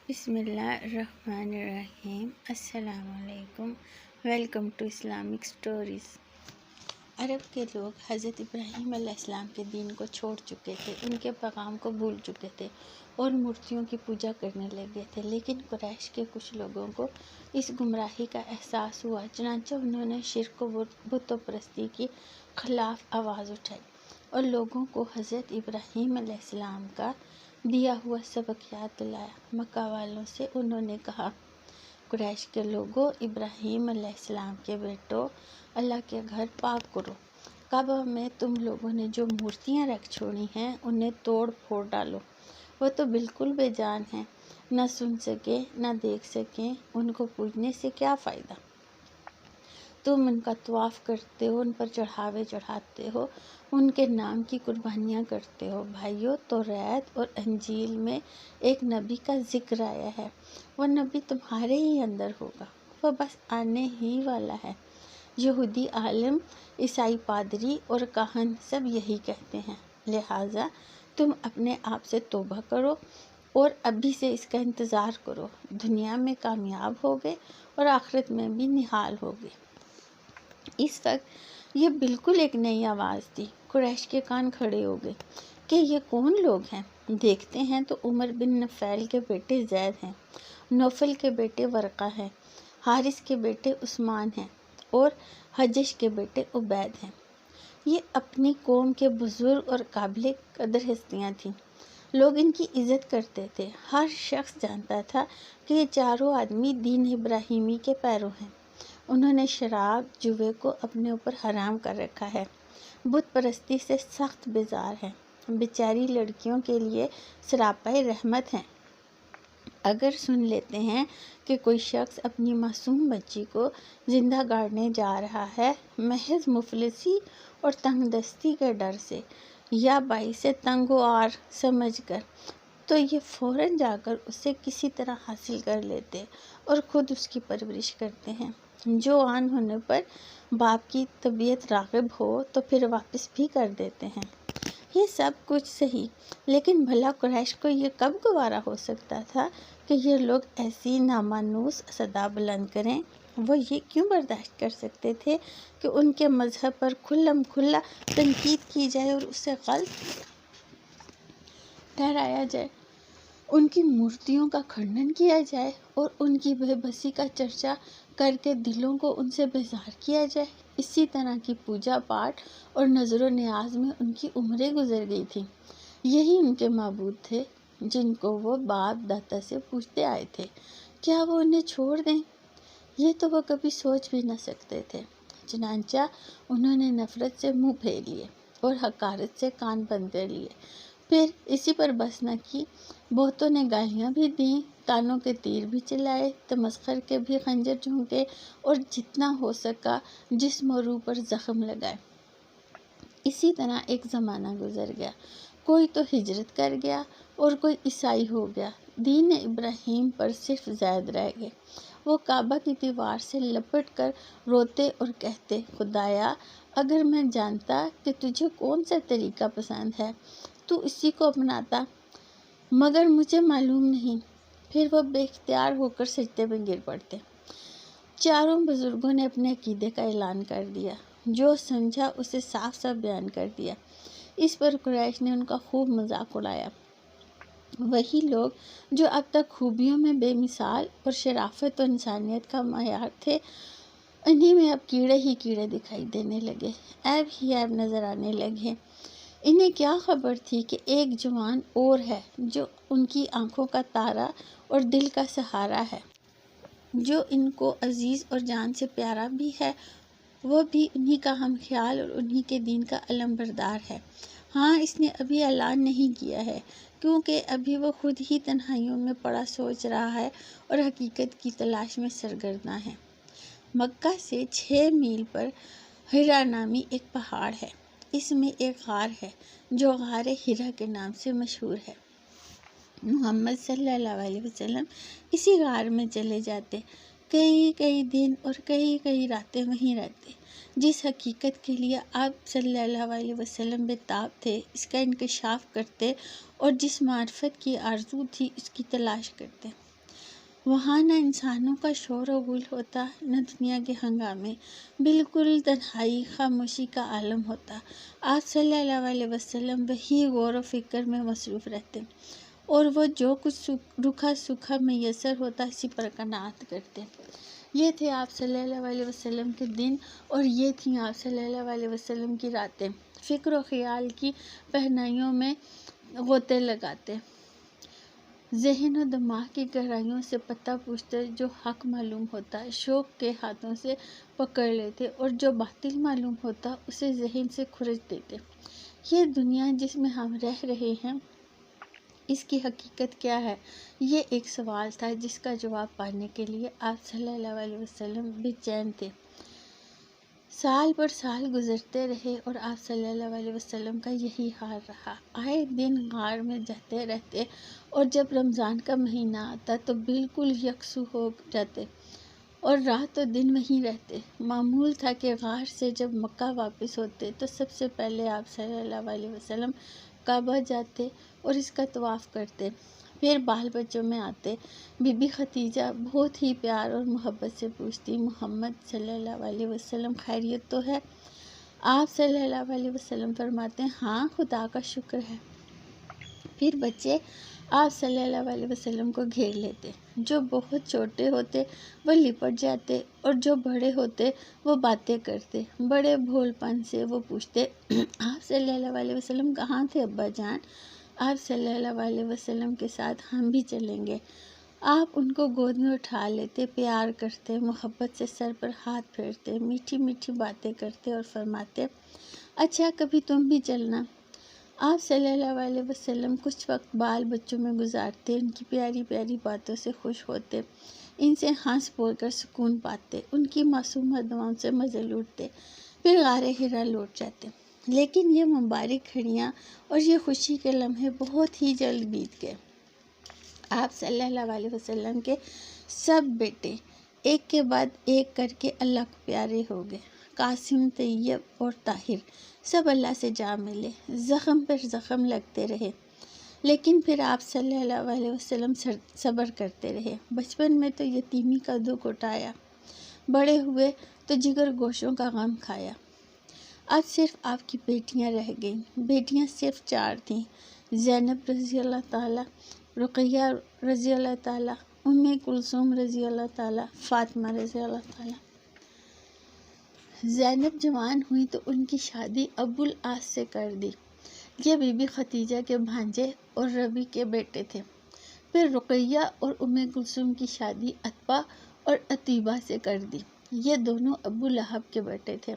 بسم اللہ الرحمن الرحیم۔ السلام علیکم، ویلکم ٹو اسلامک سٹوریز۔ عرب کے لوگ حضرت ابراہیم علیہ السلام کے دین کو چھوڑ چکے تھے، ان کے پیغام کو بھول چکے تھے اور مورتیوں کی پوجا کرنے لگے تھے، لیکن قریش کے کچھ لوگوں کو اس گمراہی کا احساس ہوا، چنانچہ انہوں نے شرک و بت پرستی کے خلاف آواز اٹھائی اور لوگوں کو حضرت ابراہیم علیہ السلام کا دیا ہوا سبق یاد دلایا۔ مکہ والوں سے انہوں نے کہا، قریش کے لوگوں، ابراہیم علیہ السلام کے بیٹوں، اللہ کے گھر پاک کرو۔ کعبہ میں تم لوگوں نے جو مورتیاں رکھ چھوڑی ہیں انہیں توڑ پھوڑ ڈالو، وہ تو بالکل بے جان ہیں، نہ سن سکیں نہ دیکھ سکیں، ان کو پوجنے سے کیا فائدہ؟ تم ان کا طواف کرتے ہو، ان پر چڑھاوے چڑھاتے ہو، ان کے نام کی قربانیاں کرتے ہو۔ بھائیو، توریت اور انجیل میں ایک نبی کا ذکر آیا ہے، وہ نبی تمہارے ہی اندر ہوگا، وہ بس آنے ہی والا ہے۔ یہودی عالم، عیسائی پادری اور کاہن سب یہی کہتے ہیں، لہٰذا تم اپنے آپ سے توبہ کرو اور ابھی سے اس کا انتظار کرو، دنیا میں کامیاب ہوگے اور آخرت میں بھی نہال ہوگے۔ اس وقت یہ بالکل ایک نئی آواز تھی۔ قریش کے کان کھڑے ہو گئے کہ یہ کون لوگ ہیں؟ دیکھتے ہیں تو عمر بن نفیل کے بیٹے زید ہیں، نوفل کے بیٹے ورقہ ہیں، حارث کے بیٹے عثمان ہیں اور حجش کے بیٹے عبید ہیں۔ یہ اپنی قوم کے بزرگ اور قابل قدر ہستیاں تھیں، لوگ ان کی عزت کرتے تھے۔ ہر شخص جانتا تھا کہ یہ چاروں آدمی دین ابراہیمی کے پیرو ہیں۔ انہوں نے شراب جوے کو اپنے اوپر حرام کر رکھا ہے، بت پرستی سے سخت بیزار ہیں، بیچاری لڑکیوں کے لیے سراپائے رحمت ہیں۔ اگر سن لیتے ہیں کہ کوئی شخص اپنی معصوم بچی کو زندہ گاڑنے جا رہا ہے محض مفلسی اور تنگ دستی کے ڈر سے یا باعث تنگ و عار سمجھ کر، تو یہ فوراً جا کر اسے کسی طرح حاصل کر لیتے اور خود اس کی پرورش کرتے ہیں۔ جوان ہونے پر باپ کی طبیعت راغب ہو تو پھر واپس بھی کر دیتے ہیں۔ یہ سب کچھ صحیح، لیکن بھلا قریش کو یہ کب گوارا ہو سکتا تھا کہ یہ لوگ ایسی نامانوس صدا بلند کریں؟ وہ یہ کیوں برداشت کر سکتے تھے کہ ان کے مذہب پر کھلم کھلا تنقید کی جائے اور اسے غلط ٹھہرایا جائے، ان کی مورتیوں کا کھنڈن کیا جائے اور ان کی بے بسی کا چرچا کر کے دلوں کو ان سے بیزار کیا جائے؟ اسی طرح کی پوجا پاٹ اور نظر و نیاز میں ان کی عمریں گزر گئی تھیں۔ یہی ان کے معبود تھے جن کو وہ باپ دادا سے پوجتے آئے تھے، کیا وہ انہیں چھوڑ دیں؟ یہ تو وہ کبھی سوچ بھی نہ سکتے تھے۔ چنانچہ انہوں نے نفرت سے منہ پھیر لیے اور حقارت سے کان بند کر لیے۔ پھر اسی پر بس نہ کی، بہتوں نے گالیاں بھی دیں، کانوں کے تیر بھی چلائے، تمسخر کے بھی خنجر جھونکے اور جتنا ہو سکا جسم و روح پر زخم لگائے۔ اسی طرح ایک زمانہ گزر گیا، کوئی تو ہجرت کر گیا اور کوئی عیسائی ہو گیا، دین ابراہیم پر صرف زید رہ گئے۔ وہ کعبہ کی دیوار سے لپٹ کر روتے اور کہتے، خدایا، اگر میں جانتا کہ تجھے کون سا طریقہ پسند ہے تو اسی کو اپناتا، مگر مجھے معلوم نہیں۔ پھر وہ بے اختیار ہو کر سجدے میں گر پڑتے۔ چاروں بزرگوں نے اپنے عقیدے کا اعلان کر دیا، جو سمجھا اسے صاف صاف بیان کر دیا۔ اس پر قریش نے ان کا خوب مذاق اڑایا۔ وہی لوگ جو اب تک خوبیوں میں بے مثال اور شرافت و انسانیت کا معیار تھے، انہی میں اب کیڑے ہی کیڑے دکھائی دینے لگے، عیب ہی عیب نظر آنے لگے۔ انہیں کیا خبر تھی کہ ایک جوان اور ہے جو ان کی آنکھوں کا تارا اور دل کا سہارا ہے، جو ان کو عزیز اور جان سے پیارا بھی ہے، وہ بھی انہی کا ہم خیال اور انہی کے دین کا علم بردار ہے۔ ہاں، اس نے ابھی اعلان نہیں کیا ہے، کیونکہ ابھی وہ خود ہی تنہائیوں میں پڑا سوچ رہا ہے اور حقیقت کی تلاش میں سرگرداں ہے۔ مکہ سے 6 میل پر حرا نامی ایک پہاڑ ہے، اس میں ایک غار ہے جو غار حرا کے نام سے مشہور ہے۔ محمد صلی اللہ علیہ وسلم اسی غار میں چلے جاتے، کئی دن اور کئی راتیں وہیں رہتے۔ جس حقیقت کے لیے آپ صلی اللہ علیہ وسلم بےتاب تھے، اس کا انکشاف کرتے اور جس معرفت کی آرزو تھی، اس کی تلاش کرتے۔ وہاں نہ انسانوں کا شور و غل ہوتا، نہ دنیا کے ہنگامے، بالکل تنہائی، خاموشی کا عالم ہوتا۔ آپ صلی اللہ علیہ وسلم وہی غور و فکر میں مصروف رہتے اور وہ جو کچھ روکھا سوکھا میسر ہوتا اسی پر قناعت کرتے۔ یہ تھے آپ صلی اللہ علیہ وسلم کے دن اور یہ تھیں آپ صلی اللہ علیہ وسلم کی راتیں، فکر و خیال کی پہنائیوں میں غوطے لگاتے، ذہن و دماغ کی گہرائیوں سے پتہ پوچھتے، جو حق معلوم ہوتا شوق کے ہاتھوں سے پکڑ لیتے اور جو باطل معلوم ہوتا اسے ذہن سے کھرچ دیتے۔ یہ دنیا جس میں ہم رہ رہے ہیں، اس کی حقیقت کیا ہے؟ یہ ایک سوال تھا جس کا جواب پانے کے لیے آپ صلی اللہ علیہ وسلم بے چین تھے۔ سال پر سال گزرتے رہے اور آپ صلی اللہ علیہ وسلم کا یہی حال رہا۔ آئے دن غار میں جاتے رہتے اور جب رمضان کا مہینہ آتا تو بالکل یکسو ہو جاتے اور رات و دن وہیں رہتے۔ معمول تھا کہ غار سے جب مکہ واپس ہوتے تو سب سے پہلے آپ صلی اللہ علیہ وسلم کعبہ جاتے اور اس کا طواف کرتے، پھر بال بچوں میں آتے۔ بی بی خدیجہ بہت ہی پیار اور محبت سے پوچھتی، محمد صلی اللہ علیہ وسلم خیریت تو ہے؟ آپ صلی اللہ علیہ وسلم فرماتے، ہاں خدا کا شکر ہے۔ پھر بچے آپ صلی اللہ علیہ وسلم کو گھیر لیتے، جو بہت چھوٹے ہوتے وہ لپٹ جاتے اور جو بڑے ہوتے وہ باتیں کرتے۔ بڑے بھول پن سے وہ پوچھتے، آپ صلی اللہ علیہ وسلم کہاں تھے ابا جان؟ آپ صلی اللہ علیہ وسلم کے ساتھ ہم بھی چلیں گے۔ آپ ان کو گود میں اٹھا لیتے، پیار کرتے، محبت سے سر پر ہاتھ پھیرتے، میٹھی میٹھی باتیں کرتے اور فرماتے، اچھا کبھی تم بھی چلنا۔ آپ صلی اللہ علیہ وسلم کچھ وقت بال بچوں میں گزارتے، ان کی پیاری پیاری باتوں سے خوش ہوتے، ان سے ہنس بول کر سکون پاتے، ان کی معصوم اداؤں سے مزے لوٹتے، پھر غار حرا لوٹ جاتے۔ لیکن یہ مبارک گھڑیاں اور یہ خوشی کے لمحے بہت ہی جلد بیت گئے۔ آپ صلی اللہ علیہ وسلم کے سب بیٹے ایک کے بعد ایک کر کے اللہ کو پیارے ہو گئے۔ قاسم، طیب اور طاہر سب اللہ سے جا ملے، زخم پر زخم لگتے رہے، لیکن پھر آپ صلی اللہ علیہ وسلم صبر کرتے رہے۔ بچپن میں تو یتیمی کا دکھ اٹھایا، بڑے ہوئے تو جگر گوشوں کا غم کھایا۔ اب صرف آپ کی بیٹیاں رہ گئیں۔ بیٹیاں صرف 4 تھیں، زینب رضی اللہ تعالیٰ، رقیہ رضی اللہ تعالیٰ، کلثوم رضی اللہ تعالیٰ، فاطمہ رضی اللہ تعالیٰ۔ زینب جوان ہوئی تو ان کی شادی ابو العاص سے کر دی۔ یہ بی بی خدیجہ کے بھانجے اور ربیع کے بیٹے تھے۔ پھر رقیہ اور کلثوم کی شادی عتبہ اور عتیبہ سے کر دی۔ یہ دونوں ابو لہب کے بیٹے تھے۔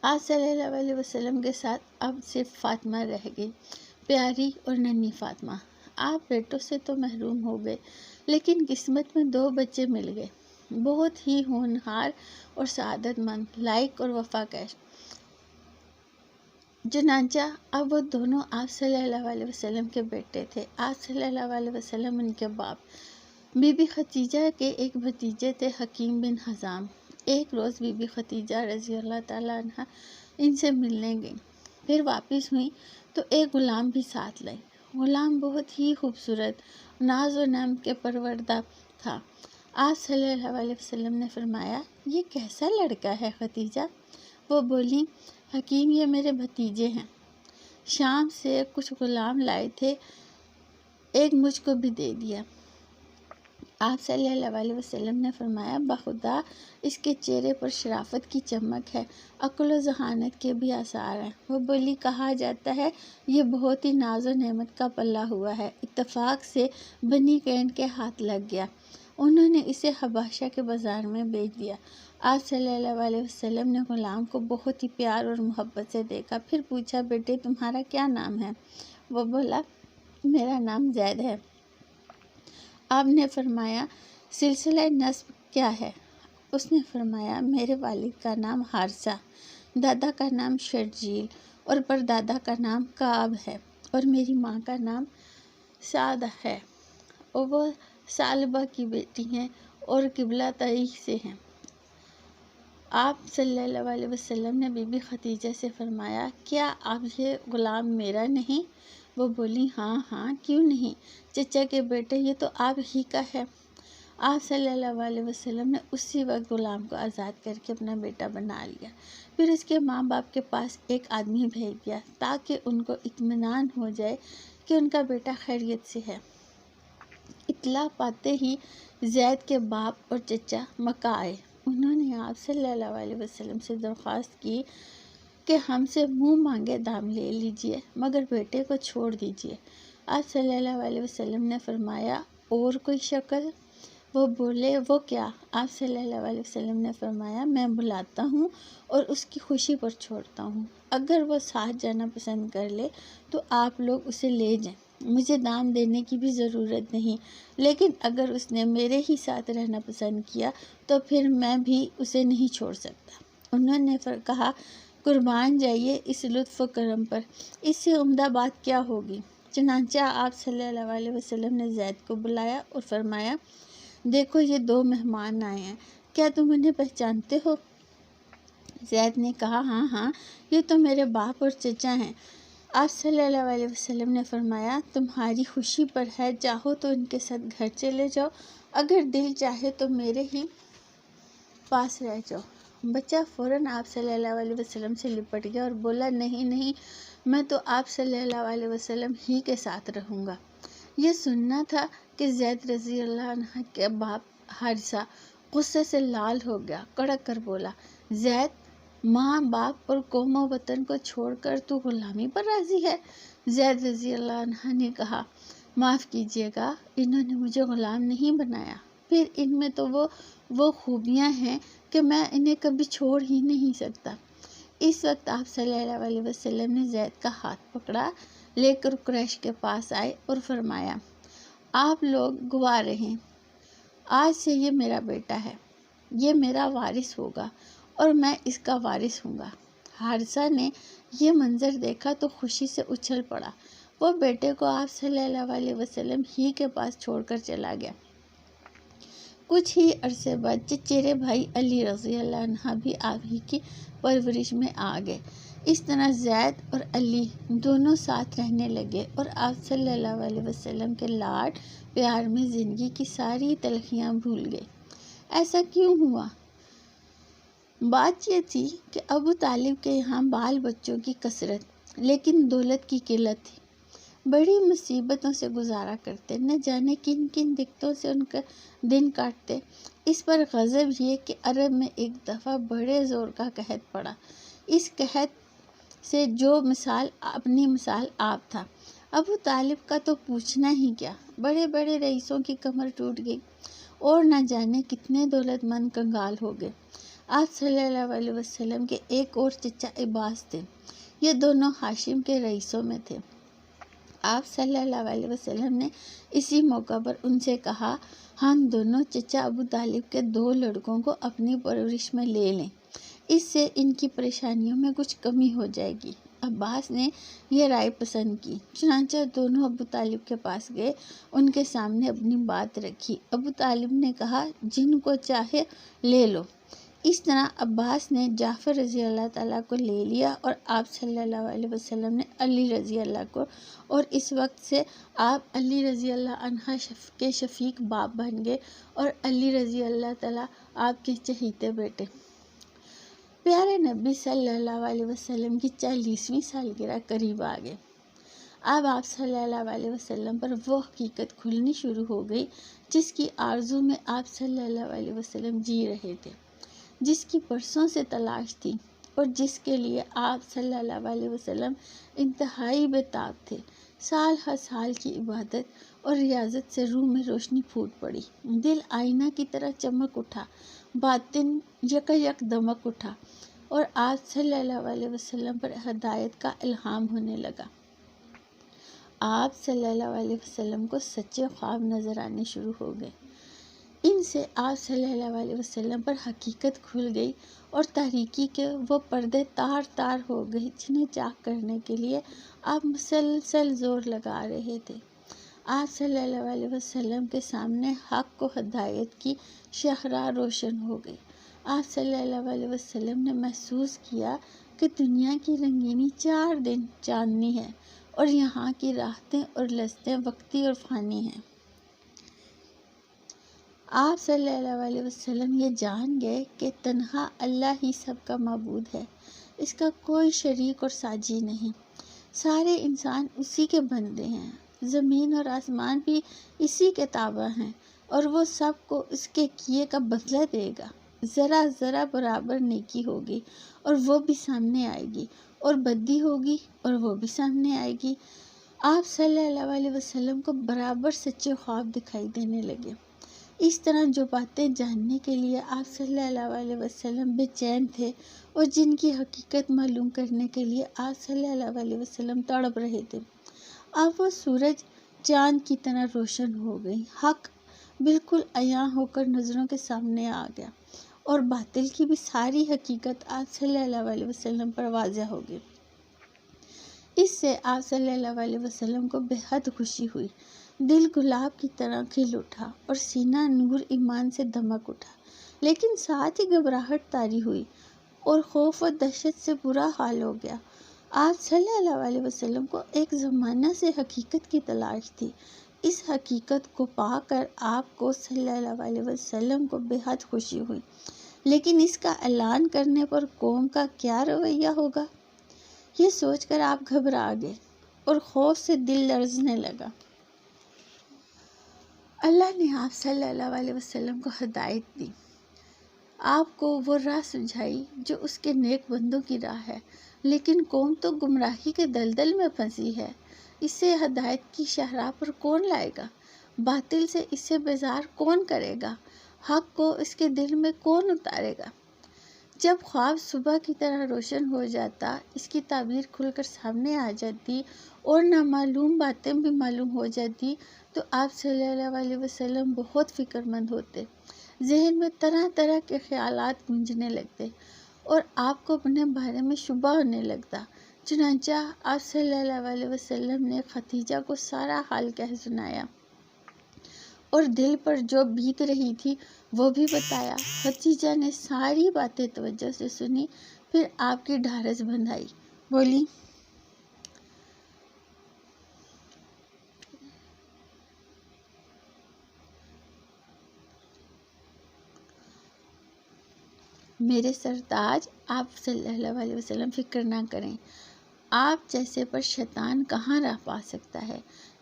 آپ صلی اللہ علیہ وسلم کے ساتھ اب صرف فاطمہ رہ گئی، پیاری اور ننھی فاطمہ۔ آپ بیٹوں سے تو محروم ہو گئے، لیکن قسمت میں 2 بچے مل گئے، بہت ہی ہونہار اور سعادت مند، لائق اور وفاکش۔ چنانچہ اب وہ دونوں آپ صلی اللہ علیہ وسلم کے بیٹے تھے، آپ صلی اللہ علیہ وسلم ان کے باپ۔ بی بی خدیجہ کے ایک بھتیجے تھے، حکیم بن حزام۔ ایک روز بی بی خدیجہ رضی اللہ تعالیٰ عنہ ان سے ملنے گئیں، پھر واپس ہوئیں تو ایک غلام بھی ساتھ لائیں۔ غلام بہت ہی خوبصورت، ناز و نعم کے پروردہ تھا۔ آپ صلی اللہ علیہ وسلم نے فرمایا، یہ کیسا لڑکا ہے خدیجہ؟ وہ بولیں، حکیم یہ میرے بھتیجے ہیں، شام سے کچھ غلام لائے تھے، ایک مجھ کو بھی دے دیا۔ آپ صلی اللہ علیہ وسلم نے فرمایا، بخدا اس کے چہرے پر شرافت کی چمک ہے، عقل و ذہانت کے بھی آثار ہیں۔ وہ بولی، کہا جاتا ہے یہ بہت ہی ناز و نعمت کا پلہ ہوا ہے، اتفاق سے بنی کینٹ کے ہاتھ لگ گیا، انہوں نے اسے حبشہ کے بازار میں بیچ دیا۔ آپ صلی اللہ علیہ وسلم نے غلام کو بہت ہی پیار اور محبت سے دیکھا، پھر پوچھا، بیٹے تمہارا کیا نام ہے؟ وہ بولا، میرا نام زید ہے۔ آپ نے فرمایا، سلسلہ نسب کیا ہے؟ اس نے فرمایا، میرے والد کا نام حارثہ، دادا کا نام شرجیل اور پردادا کا نام کعب ہے، اور میری ماں کا نام سعدہ ہے، اور وہ ثعلبہ کی بیٹی ہیں اور قبلہ طریق سے ہیں۔ آپ صلی اللہ علیہ وسلم نے بی بی خدیجہ سے فرمایا، کیا اب یہ غلام میرا نہیں؟ وہ بولی، ہاں ہاں کیوں نہیں، چچا کے بیٹے یہ تو آپ ہی کا ہے۔ آپ صلی اللہ علیہ وسلم نے اسی وقت غلام کو آزاد کر کے اپنا بیٹا بنا لیا۔ پھر اس کے ماں باپ کے پاس ایک آدمی بھیج دیا تاکہ ان کو اطمینان ہو جائے کہ ان کا بیٹا خیریت سے ہے۔ اطلاع پاتے ہی زید کے باپ اور چچا مکہ آئے۔ انہوں نے آپ صلی اللہ علیہ وسلم سے درخواست کی کہ ہم سے منہ مانگے دام لے لیجئے مگر بیٹے کو چھوڑ دیجئے۔ آپ صلی اللہ علیہ وسلم نے فرمایا اور کوئی شکل؟ وہ بولے وہ کیا؟ آپ صلی اللہ علیہ وسلم نے فرمایا میں بلاتا ہوں اور اس کی خوشی پر چھوڑتا ہوں، اگر وہ ساتھ جانا پسند کر لے تو آپ لوگ اسے لے جائیں، مجھے دام دینے کی بھی ضرورت نہیں، لیکن اگر اس نے میرے ہی ساتھ رہنا پسند کیا تو پھر میں بھی اسے نہیں چھوڑ سکتا۔ انہوں نے کہا قربان جائیے اس لطف و کرم پر، اس سے عمدہ بات کیا ہوگی؟ چنانچہ آپ صلی اللہ علیہ وسلم نے زید کو بلایا اور فرمایا دیکھو یہ دو مہمان آئے ہیں، کیا تم انہیں پہچانتے ہو؟ زید نے کہا ہاں یہ تو میرے باپ اور چچا ہیں۔ آپ صلی اللہ علیہ وسلم نے فرمایا تمہاری خوشی پر ہے، چاہو تو ان کے ساتھ گھر چلے جاؤ، اگر دل چاہے تو میرے ہی پاس رہ جاؤ۔ بچہ فوراً آپ صلی اللہ علیہ وسلم سے لپٹ گیا اور بولا نہیں میں تو آپ صلی اللہ علیہ وسلم ہی کے ساتھ رہوں گا۔ یہ سننا تھا کہ زید رضی اللہ عنہ کے باپ حارثہ غصے سے لال ہو گیا، کڑک کر بولا زید ماں باپ اور قوم و وطن کو چھوڑ کر تو غلامی پر راضی ہے؟ زید رضی اللہ عنہ نے کہا معاف کیجیے گا، انہوں نے مجھے غلام نہیں بنایا، پھر ان میں تو وہ خوبیاں ہیں کہ میں انہیں کبھی چھوڑ ہی نہیں سکتا۔ اس وقت آپ صلی اللہ علیہ وسلم نے زید کا ہاتھ پکڑا لے کر قریش کے پاس آئے اور فرمایا آپ لوگ گواہ رہیں، آج سے یہ میرا بیٹا ہے، یہ میرا وارث ہوگا اور میں اس کا وارث ہوں گا۔ حارثہ نے یہ منظر دیکھا تو خوشی سے اچھل پڑا، وہ بیٹے کو آپ صلی اللہ علیہ وسلم ہی کے پاس چھوڑ کر چلا گیا۔ کچھ ہی عرصے بعد چچیرے بھائی علی رضی اللہ عنہ بھی آپ ہی کی پرورش میں آ گئے۔ اس طرح زید اور علی دونوں ساتھ رہنے لگے اور آپ صلی اللہ علیہ وسلم کے لاڈ پیار میں زندگی کی ساری تلخیاں بھول گئے۔ ایسا کیوں ہوا؟ بات یہ تھی کہ ابو طالب کے یہاں بال بچوں کی کثرت لیکن دولت کی قلت تھی، بڑی مصیبتوں سے گزارا کرتے، نہ جانے کن کن دقتوں سے ان کا دن کاٹتے۔ اس پر غضب یہ کہ عرب میں ایک دفعہ بڑے زور کا قحط پڑا، اس قحط سے جو اپنی مثال آپ تھا۔ ابو طالب کا تو پوچھنا ہی کیا، بڑے بڑے رئیسوں کی کمر ٹوٹ گئی اور نہ جانے کتنے دولت مند کنگال ہو گئے۔ آپ صلی اللہ علیہ وسلم کے ایک اور چچا عباس تھے، یہ دونوں ہاشم کے رئیسوں میں تھے۔ آپ صلی اللہ علیہ وسلم نے اسی موقع پر ان سے کہا ہم دونوں چچا ابو طالب کے 2 لڑکوں کو اپنی پرورش میں لے لیں، اس سے ان کی پریشانیوں میں کچھ کمی ہو جائے گی۔ عباس نے یہ رائے پسند کی، چنانچہ دونوں ابو طالب کے پاس گئے، ان کے سامنے اپنی بات رکھی۔ ابو طالب نے کہا جن کو چاہے لے لو۔ اس طرح عباس نے جعفر رضی اللہ تعالیٰ کو لے لیا اور آپ صلی اللہ علیہ وسلم نے علی رضی اللہ کو، اور اس وقت سے آپ علی رضی اللہ عنہ کے شفیق باپ بن گئے اور علی رضی اللہ تعالیٰ آپ کے چہیتے بیٹے۔ پیارے نبی صلی اللہ علیہ وسلم کی 40ویں سالگرہ قریب آ گئی۔ اب آپ صلی اللہ علیہ وسلم پر وہ حقیقت کھلنی شروع ہو گئی جس کی آرزو میں آپ صلی اللہ علیہ وسلم جی رہے تھے، جس کی برسوں سے تلاش تھی اور جس کے لیے آپ صلی اللہ علیہ وسلم انتہائی بے تاب تھے۔ سال ہر سال کی عبادت اور ریاضت سے روح میں روشنی پھوٹ پڑی، دل آئینہ کی طرح چمک اٹھا، باطن یک دمک اٹھا اور آپ صلی اللہ علیہ وسلم پر ہدایت کا الہام ہونے لگا۔ آپ صلی اللہ علیہ وسلم کو سچے خواب نظر آنے شروع ہو گئے، ان سے آپ صلی اللہ علیہ وسلم پر حقیقت کھل گئی اور تاریکی کے وہ پردے تار تار ہو گئے جنہیں چاک کرنے کے لیے آپ مسلسل زور لگا رہے تھے۔ آپ صلی اللہ علیہ وسلم کے سامنے حق و ہدایت کی شاہراہ روشن ہو گئی۔ آپ صلی اللہ علیہ وسلم نے محسوس کیا کہ دنیا کی رنگینی 4 دن چاندنی ہے اور یہاں کی راحتیں اور لذتیں وقتی اور فانی ہیں۔ آپ صلی اللہ علیہ وسلم یہ جان گئے کہ تنہا اللہ ہی سب کا معبود ہے، اس کا کوئی شریک اور ساجی نہیں، سارے انسان اسی کے بندے ہیں، زمین اور آسمان بھی اسی کے تابع ہیں اور وہ سب کو اس کے کیے کا بدلہ دے گا۔ ذرا ذرا برابر نیکی ہوگی اور وہ بھی سامنے آئے گی، اور بدی ہوگی اور وہ بھی سامنے آئے گی۔ آپ صلی اللہ علیہ وسلم کو برابر سچے خواب دکھائی دینے لگے۔ اس طرح جو باتیں جاننے کے لیے آپ صلی اللہ علیہ وسلم بے چین تھے اور جن کی حقیقت معلوم کرنے کے لیے آپ صلی اللہ علیہ وسلم تڑپ رہے تھے، اب وہ سورج چاند کی طرح روشن ہو گئی۔ حق بالکل عیاں ہو کر نظروں کے سامنے آ گیا اور باطل کی بھی ساری حقیقت آپ صلی اللہ علیہ وسلم پر واضح ہو گئی۔ اس سے آپ صلی اللہ علیہ وسلم کو بے حد خوشی ہوئی، دل گلاب کی طرح کھل اٹھا اور سینہ نور ایمان سے دمک اٹھا، لیکن ساتھ ہی گھبراہٹ طاری ہوئی اور خوف و دہشت سے برا حال ہو گیا۔ آپ صلی اللہ علیہ وسلم کو ایک زمانہ سے حقیقت کی تلاش تھی۔ اس حقیقت کو پا کر آپ کو صلی اللہ علیہ وسلم کو بے حد خوشی ہوئی، لیکن اس کا اعلان کرنے پر قوم کا کیا رویہ ہوگا، یہ سوچ کر آپ گھبرا گئے اور خوف سے دل لرزنے لگا۔ اللہ نے آپ صلی اللہ علیہ وسلم کو ہدایت دی، آپ کو وہ راہ سجھائی جو اس کے نیک بندوں کی راہ ہے، لیکن قوم تو گمراہی کے دلدل میں پھنسی ہے، اسے ہدایت کی شاہراہ پر کون لائے گا، باطل سے اسے بیزار کون کرے گا، حق کو اس کے دل میں کون اتارے گا۔ جب خواب صبح کی طرح روشن ہو جاتا، اس کی تعبیر کھل کر سامنے آ جاتی اور نامعلوم باتیں بھی معلوم ہو جاتی، تو آپ صلی اللہ علیہ وسلم بہت فکر مند ہوتے، ذہن میں طرح طرح کے خیالات گونجنے لگتے اور آپ کو اپنے بارے میں شبہ ہونے لگتا۔ چنانچہ آپ صلی اللہ علیہ وسلم نے خدیجہ کو سارا حال کہہ سنایا اور دل پر جو بیت رہی تھی وہ بھی بتایا۔ خدیجہ نے ساری باتیں توجہ سے سنی، پھر آپ کی ڈھارس بندھائی، بولی، میرے سرتاج، آپ صلی اللہ علیہ وسلم فکر نہ کریں، آپ جیسے پر شیطان کہاں رہ پا سکتا ہے۔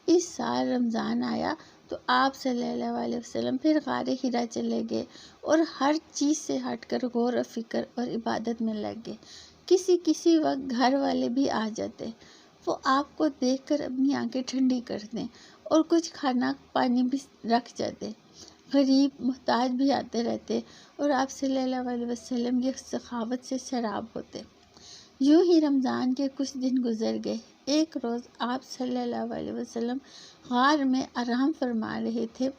اس سال رمضان آیا تو آپ صلی اللہ علیہ وسلم پھر غار حرا چلے گئے اور ہر چیز سے ہٹ کر غور و فکر اور عبادت میں لگ گئے۔ کسی وقت گھر والے بھی آ جاتے، وہ آپ کو دیکھ کر اپنی آنکھیں ٹھنڈی کرتے اور کچھ کھانا پانی بھی رکھ جاتے۔ غریب محتاج بھی آتے رہتے اور آپ صلی اللہ علیہ وسلم کی سخاوت سے سیراب ہوتے۔ یوں ہی رمضان کے کچھ دن گزر گئے۔ ایک روز آپ صلی اللہ علیہ وسلم غار میں آرام فرما رہے تھے،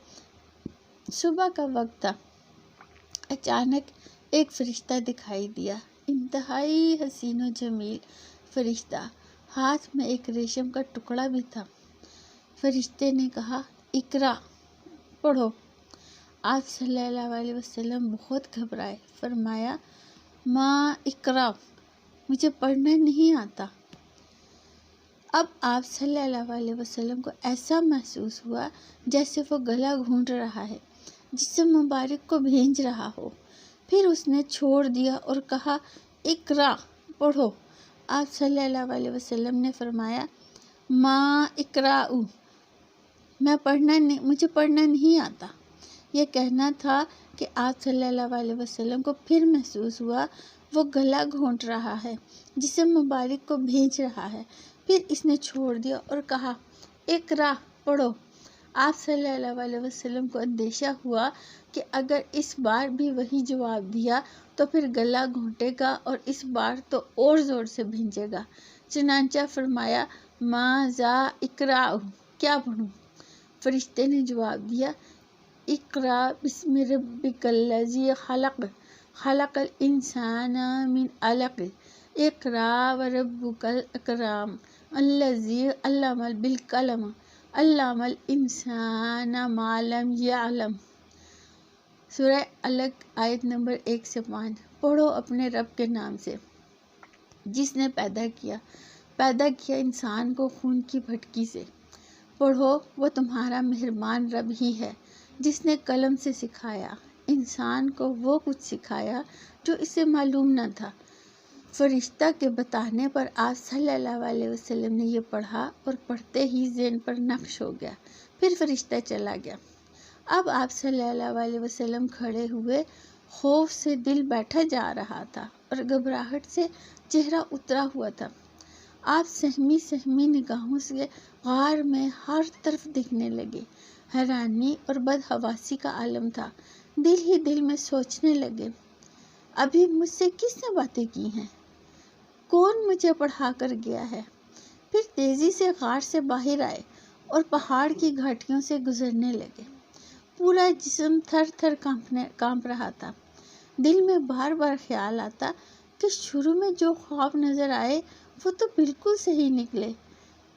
صبح کا وقت تھا، اچانک ایک فرشتہ دکھائی دیا، انتہائی حسین و جمیل فرشتہ، ہاتھ میں ایک ریشم کا ٹکڑا بھی تھا۔ فرشتے نے کہا، اقرا، پڑھو۔ آپ صلی اللہ علیہ وسلم بہت گھبرائے، فرمایا، ماں اقرا، مجھے پڑھنا نہیں آتا۔ اب آپ صلی اللہ علیہ وسلم کو ایسا محسوس ہوا جیسے وہ گلا گھونٹ رہا ہے، جسم مبارک کو بھیج رہا ہو۔ پھر اس نے چھوڑ دیا اور کہا، اقرا، پڑھو۔ آپ صلی اللہ علیہ وسلم نے فرمایا، ماں اقرأ، مجھے پڑھنا نہیں آتا۔ یہ کہنا تھا کہ آپ صلی اللہ علیہ وسلم کو پھر محسوس ہوا وہ گلا گھونٹ رہا ہے، جسم مبارک کو بھیج رہا ہے۔ پھر اس نے چھوڑ دیا اور کہا، اقرا، پڑھو۔ آپ صلی اللہ علیہ وسلم کو اندیشہ ہوا کہ اگر اس بار بھی وہی جواب دیا تو پھر گلا گھونٹے گا اور اس بار تو اور زور سے بھیجے گا، چنانچہ فرمایا، ماذا اقرأ، کیا پڑھوں؟ فرشتے نے جواب دیا، اقرأ بسم ربک الذی خلق، خلق الانسان من علق، اقرأ وربک الاکرم، الذی علم بالقلم، علم الانسان ما لم یعلم۔ سورہ علق، آیت نمبر 1 سے 5۔ پڑھو اپنے رب کے نام سے جس نے پیدا کیا انسان کو خون کی پھٹکی سے۔ پڑھو، وہ تمہارا مہربان رب ہی ہے جس نے قلم سے سکھایا، انسان کو وہ کچھ سکھایا جو اسے معلوم نہ تھا۔ فرشتہ کے بتانے پر آپ صلی اللہ علیہ وسلم نے یہ پڑھا اور پڑھتے ہی ذہن پر نقش ہو گیا۔ پھر فرشتہ چلا گیا۔ اب آپ صلی اللہ علیہ وسلم کھڑے ہوئے، خوف سے دل بیٹھا جا رہا تھا اور گھبراہٹ سے چہرہ اترا ہوا تھا۔ آپ سہمی سہمی نگاہوں سے غار میں ہر طرف دیکھنے لگے۔ حیرانی اور بدحواسی کا عالم تھا۔ دل ہی دل میں سوچنے لگے، ابھی مجھ سے کس نے باتیں کی ہیں؟ کون مجھے پڑھا کر گیا ہے؟ پھر تیزی سے غار سے باہر آئے اور پہاڑ کی گھاٹیوں سے گزرنے لگے۔ پورا جسم تھر تھر کانپ رہا تھا۔ دل میں بار بار خیال آتا کہ شروع میں جو خواب نظر آئے وہ تو بالکل صحیح نکلے۔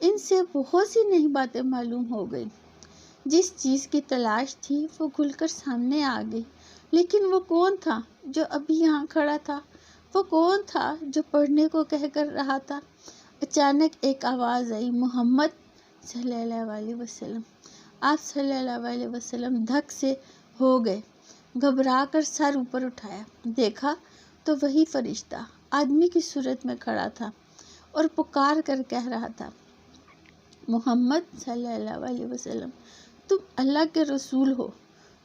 ان سے بہت سی نئی باتیں معلوم ہو گئی۔ جس چیز کی تلاش تھی وہ کھل کر سامنے آ گئی، لیکن وہ کون تھا جو ابھی یہاں کھڑا تھا؟ وہ کون تھا جو پڑھنے کو کہہ کر رہا تھا؟ اچانک ایک آواز آئی، محمد صلی اللہ علیہ وسلم۔ آپ صلی اللہ علیہ وسلم دھک سے ہو گئے، گھبرا کر سر اوپر اٹھایا، دیکھا تو وہی فرشتہ آدمی کی صورت میں کھڑا تھا اور پکار کر کہہ رہا تھا، محمد صلی اللہ علیہ وسلم، تم اللہ کے رسول ہو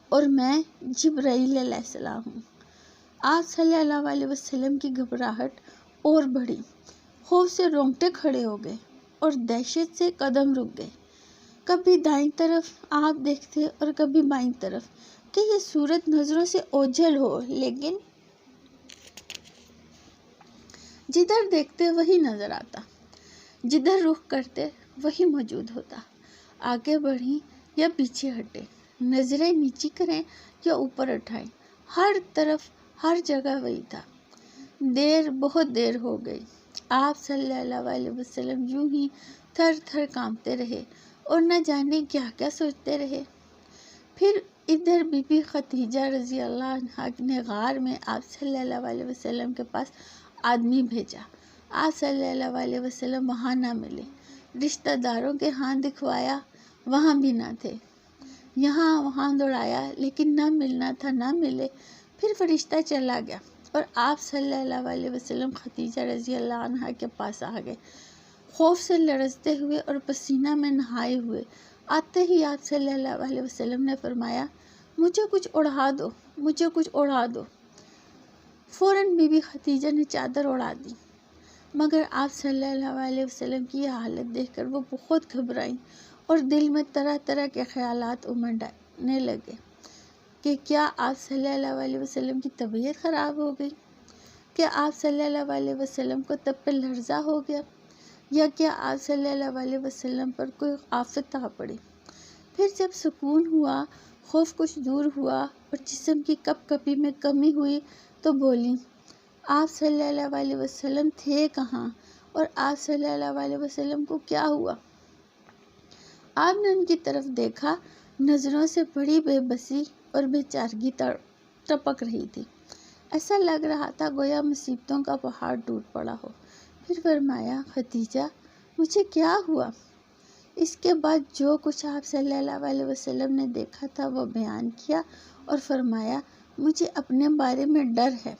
اور میں جبرائیل علیہ السلام ہوں۔ آپ صلی اللہ علیہ وسلم کی گھبراہٹ اور بڑھی، خوف سے رونگٹے کھڑے ہو گئے اور دہشت سے قدم رک گئے۔ کبھی دائیں طرف آپ دیکھتے اور کبھی بائیں طرف کہ یہ صورت نظروں سے اوجھل ہو، لیکن جدھر دیکھتے وہی نظر آتا، جدھر رخ کرتے وہی موجود ہوتا۔ آگے بڑھیں یا پیچھے ہٹے، نظریں نیچی کریں یا اوپر اٹھائیں، ہر طرف ہر جگہ وہی تھا۔ بہت دیر ہو گئی۔ آپ صلی اللہ علیہ وسلم یوں ہی تھر تھر کانپتے رہے اور نہ جانے کیا کیا سوچتے رہے۔ پھر ادھر بی بی خدیجہ رضی اللہ عنہا نے غار میں آپ صلی اللہ علیہ وسلم کے پاس آدمی بھیجا۔ آپ صلی اللہ علیہ وسلم وہاں نہ ملے، رشتہ داروں کے ہاں دکھوایا، وہاں بھی نہ تھے، یہاں وہاں دوڑایا، لیکن نہ ملنا تھا، نہ ملے۔ پھر فرشتہ چلا گیا اور آپ صلی اللہ علیہ وسلم خدیجہ رضی اللہ عنہا کے پاس آ گئے، خوف سے لرزتے ہوئے اور پسینہ میں نہائے ہوئے۔ آتے ہی آپ صلی اللہ علیہ وسلم نے فرمایا، مجھے کچھ اڑا دو، مجھے کچھ اڑا دو۔ فوراً بی بی خدیجہ نے چادر اڑا دی، مگر آپ صلی اللہ علیہ وسلم کی یہ حالت دیکھ کر وہ بہت گھبرائیں اور دل میں طرح طرح کے خیالات امڑنے لگے کہ کیا آپ صلی اللہ علیہ وسلم کی طبیعت خراب ہو گئی؟ کیا آپ صلی اللہ علیہ وسلم کو تب پہ لرزہ ہو گیا؟ یا کیا آپ صلی اللہ علیہ وسلم پر کوئی آفت آ پڑی؟ پھر جب سکون ہوا، خوف کچھ دور ہوا اور جسم کی کپ کپی میں کمی ہوئی تو بولی، آپ صلی اللہ علیہ وسلم تھے کہاں اور آپ صلی اللہ علیہ وسلم کو کیا ہوا؟ آپ نے ان کی طرف دیکھا، نظروں سے بڑی بے بسی اور بے چارگی ٹپک رہی تھی۔ ایسا لگ رہا تھا گویا مصیبتوں کا پہاڑ ٹوٹ پڑا ہو۔ پھر فرمایا، خدیجہ مجھے کیا ہوا؟ اس کے بعد جو کچھ آپ صلی اللہ علیہ وسلم نے دیکھا تھا وہ بیان کیا اور فرمایا، مجھے اپنے بارے میں ڈر ہے۔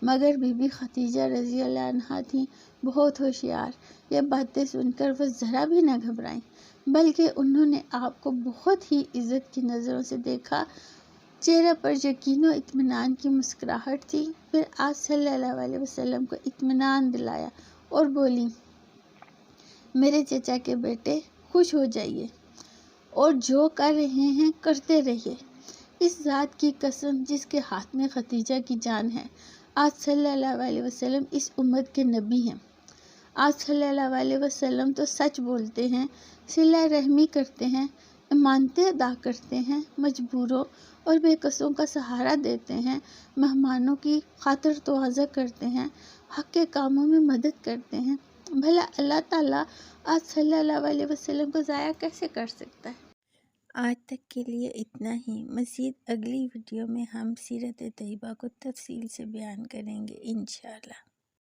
مگر بی بی خدیجہ رضی اللہ عنہا تھیں بہت ہوشیار۔ یہ باتیں سن کر وہ ذرا بھی نہ گھبرائیں، بلکہ انہوں نے آپ کو بہت ہی عزت کی نظروں سے دیکھا۔ چہرے پر یقین و اطمینان کی مسکراہٹ تھی۔ پھر آپ صلی اللہ علیہ وسلم کو اطمینان دلایا اور بولی، میرے چچا کے بیٹے خوش ہو جائیے اور جو کر رہے ہیں کرتے رہیے۔ اس ذات کی قسم جس کے ہاتھ میں خدیجہ کی جان ہے، آپ صلی اللہ علیہ وسلم اس امت کے نبی ہیں۔ آپ صلی اللہ علیہ وسلم تو سچ بولتے ہیں، صلہ رحمی کرتے ہیں، امانتیں ادا کرتے ہیں، مجبوروں اور بے کسوں کا سہارا دیتے ہیں، مہمانوں کی خاطر تواضع کرتے ہیں، حق کے کاموں میں مدد کرتے ہیں۔ بھلا اللہ تعالیٰ آپ صلی اللہ علیہ وسلم کو ضائع کیسے کر سکتا ہے؟ آج تک کے لیے اتنا ہی۔ مزید اگلی ویڈیو میں ہم سیرت طیبہ کو تفصیل سے بیان کریں گے انشاءاللہ۔